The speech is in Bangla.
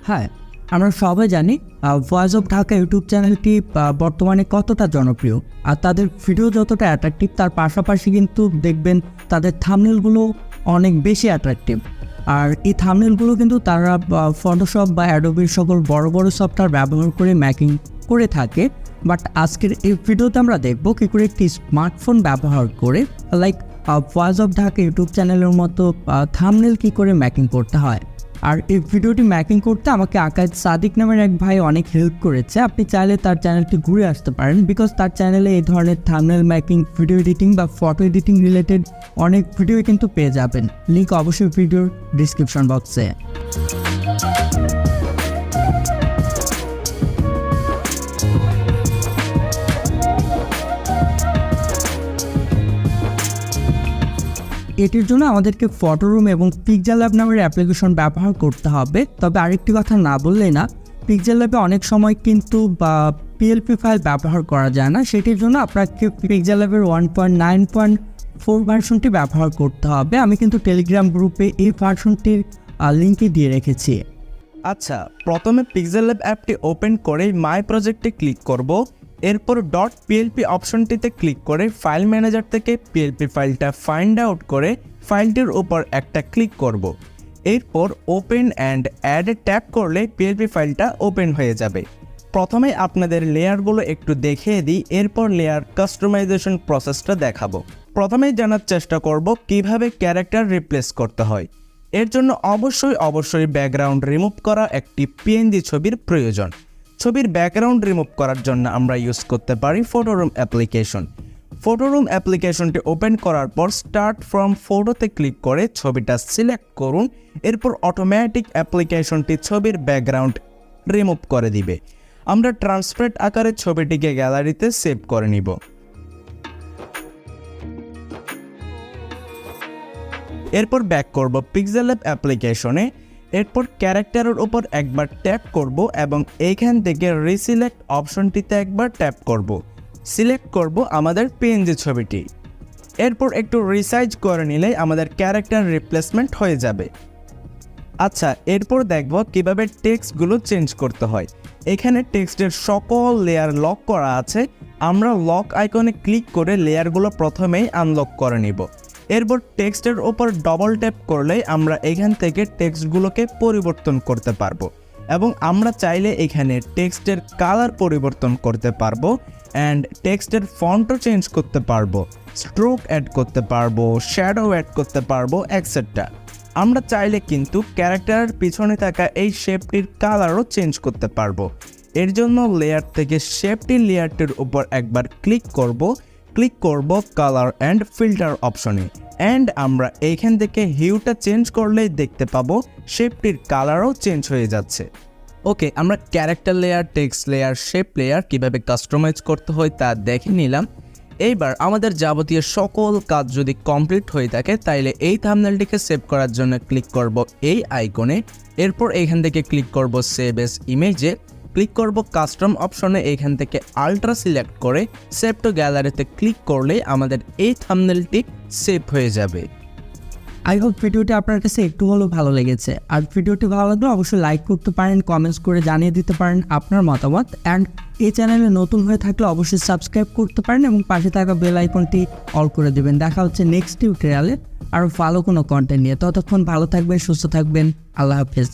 হ্যাঁ, আমরা সবাই জানি ভয়েস অফ ঢাকা ইউটিউব চ্যানেলটি বর্তমানে কতটা জনপ্রিয়, আর তাদের ভিডিও যতটা অ্যাট্রাকটিভ তার পাশাপাশি কিন্তু দেখবেন তাদের থাম্বনেলগুলো অনেক বেশি অ্যাট্রাকটিভ। আর এই থাম্বনেলগুলো কিন্তু তারা ফটোশপ বা অ্যাডোবির সকল বড় বড় সফটওয়্যার ব্যবহার করে মেকিং করে থাকে। বাট আজকের এই ভিডিওতে আমরা দেখব কী করে একটি স্মার্টফোন ব্যবহার করে like voice of Dhaka YouTube চ্যানেলের মতো থাম্বনেল কী করে মেকিং করতে হয়। আর এই ভিডিওটি মেকিং করতে আমাকে আকায়েদ সাদিক নামের এক ভাই অনেক হেল্প করেছে। আপনি চাইলে তার চ্যানেলটি ঘুরে আসতে পারেন, বিকজ তার চ্যানেলে এই ধরনের থাম্বনেল মেকিং, ভিডিও এডিটিং বা ফটো এডিটিং রিলেটেড অনেক ভিডিও কিন্তু পেয়ে যাবেন। লিঙ্ক অবশ্যই ভিডিওর ডিসক্রিপশন বক্সে। এটির জন্য আমাদেরকে ফটোরুম এবং পিক্সেলল্যাব নামের অ্যাপ্লিকেশন ব্যবহার করতে হবে। তবে আরেকটি কথা না বললেই না, পিক্সেলল্যাবে অনেক সময় কিন্তু পিএলপি ফাইল ব্যবহার করা যায় না। সেটির জন্য আপনাকে পিক্সেলল্যাবের 1.9.4 ভার্সনটি ব্যবহার করতে হবে। আমি কিন্তু টেলিগ্রাম গ্রুপে এই ভার্সনটির লিঙ্কই দিয়ে রেখেছি। আচ্ছা, প্রথমে পিক্সেলল্যাব অ্যাপটি ওপেন করে মাই প্রজেক্টে ক্লিক করব। এরপর .plp অপশনটিতে ক্লিক করে ফাইল ম্যানেজার থেকে পিএলপি ফাইলটা ফাইন্ড আউট করে ফাইলটির উপর একটা ক্লিক করব। এরপর ওপেন অ্যান্ড অ্যাডে ট্যাপ করলে পিএলপি ফাইলটা ওপেন হয়ে যাবে। প্রথমে আপনাদের লেয়ারগুলো একটু দেখিয়ে দিই, এরপর লেয়ার কাস্টমাইজেশন প্রসেসটা দেখাবো। প্রথমেই জানার চেষ্টা করব কিভাবে ক্যারেক্টার রিপ্লেস করতে হয়। এর জন্য অবশ্যই ব্যাকগ্রাউন্ড রিমুভ করা একটি পিএনজি ছবির প্রয়োজন। ছবির ব্যাকগ্রাউন্ড রিমুভ করার জন্য আমরা ইউজ করতে পারি ফটোরুম অ্যাপ্লিকেশন। ফটোরুম অ্যাপ্লিকেশনটি ওপেন করার পর স্টার্ট ফ্রম ফটোতে ক্লিক করে ছবিটা সিলেক্ট করুন। এরপর অটোমেটিক অ্যাপ্লিকেশনটি ছবির ব্যাকগ্রাউন্ড রিমুভ করে দিবে। আমরা ট্রান্সপারেন্ট আকারে ছবিটিকে গ্যালারিতে সেভ করে নিব। এরপর ব্যাক করব পিক্সেলল্যাব অ্যাপ্লিকেশনে। এরপর ক্যারেক্টারের উপর একবার ট্যাপ করব এবং এইখান থেকে রিসিলেক্ট অপশনটিতে একবার ট্যাপ করব। সিলেক্ট করব আমাদের পিএনজি ছবিটি। এরপর একটু রিসাইজ করে নিলে আমাদের ক্যারেক্টার রিপ্লেসমেন্ট হয়ে যাবে। আচ্ছা, এরপর দেখব কিভাবে টেক্সটগুলো চেঞ্জ করতে হয়। এখানে টেক্সটের সকল লেয়ার লক করা আছে। আমরা লক আইকনে ক্লিক করে লেয়ারগুলো প্রথমেই আনলক করে নিব। এরপর টেক্সটের ওপর ডবল ট্যাপ করলে আমরা এখান থেকে টেক্সটগুলোকে পরিবর্তন করতে পারবো এবং আমরা চাইলে এখানে টেক্সটের কালার পরিবর্তন করতে পারবো অ্যান্ড টেক্সটের ফন্টও চেঞ্জ করতে পারবো, স্ট্রোক অ্যাড করতে পারবো, শ্যাডো অ্যাড করতে পারবো এটসেট্রা। আমরা চাইলে কিন্তু ক্যারেক্টারের পিছনে থাকা এই শেপটির কালারও চেঞ্জ করতে পারবো। এর জন্য লেয়ার থেকে শেপটির লেয়ারটির উপর একবার ক্লিক করব কালার অ্যান্ড ফিল্টার অপশনে অ্যান্ড আমরা এইখান থেকে হিউটা চেঞ্জ করলেই দেখতে পাবো শেপটির কালারও চেঞ্জ হয়ে যাচ্ছে। ওকে, আমরা character layer, text layer, shape layer কীভাবে কাস্টমাইজ করতে হয় তা দেখে নিলাম। এইবার আমাদের যাবতীয় সকল কাজ যদি কমপ্লিট হয়ে থাকে তাইলে এই থাম্বনেলটিকে সেভ করার জন্য ক্লিক করব এই আইকনে। এরপর এইখান থেকে ক্লিক করব সেভ এস ইমেজে, ক্লিক করব কাস্টম অপশনে। এইখান থেকে আলট্রা সিলেক্ট করে সেভ টু গ্যালারিতে ক্লিক করলে আমাদের এই থাম্বনেলটি সেভ হয়ে যাবে। আই হোপ ভিডিওটি আপনার কাছে একটু হলেও ভালো লেগেছে। আর ভিডিওটি ভালো লাগলে অবশ্যই লাইক করতে পারেন, কমেন্টস করে জানিয়ে দিতে পারেন আপনার মতামত। অ্যান্ড এই চ্যানেলে নতুন হয়ে থাকলে অবশ্যই সাবস্ক্রাইব করতে পারেন এবং পাশে থাকা বেল আইকনটি অল করে দেবেন। দেখা হচ্ছে নেক্সট টিউটোরিয়ালে আরও ভালো কোনো কন্টেন্ট নিয়ে। ততক্ষণ ভালো থাকবেন, সুস্থ থাকবেন। আল্লাহ হাফেজ।